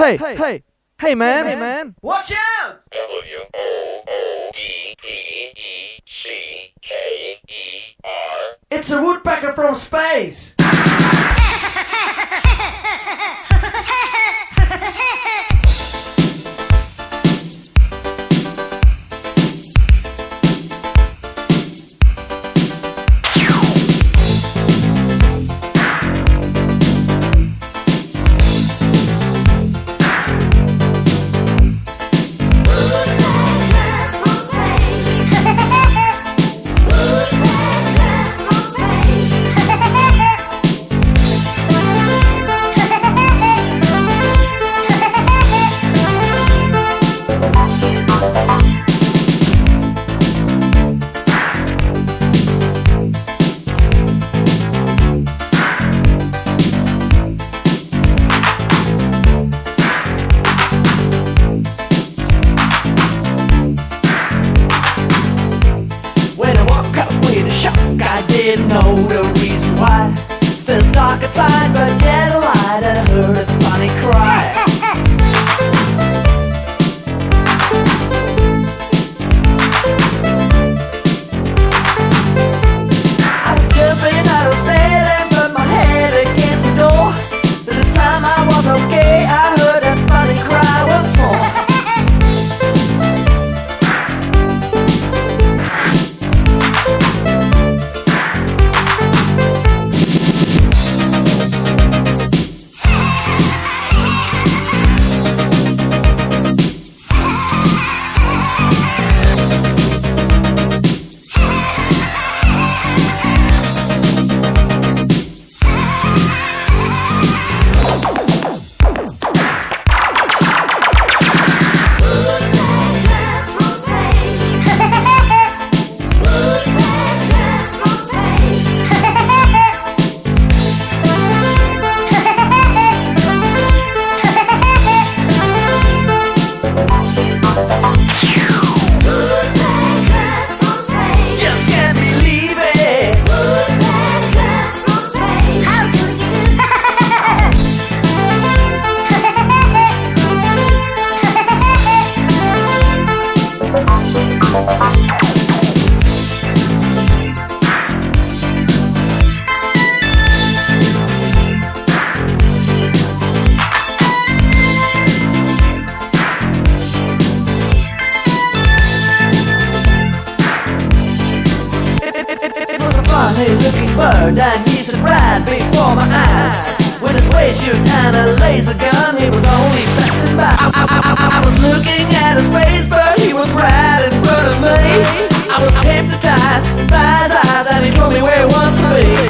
Hey, man. Watch out! Woodpecker. It's a woodpecker from space! I didn't know the reason why. Still dark outside, but get a light, and I heard a funny cry. I was jumping out of bed and put my head against the door. This time I was okay, I heard a funny cry once more. Funny-looking bird, and he stood right before my eyes. With his waistcoat and a laser gun, he was only passing by. I was looking at his face, but he was right in front of me. I was hypnotized by his eyes, and he told me where he wants to be.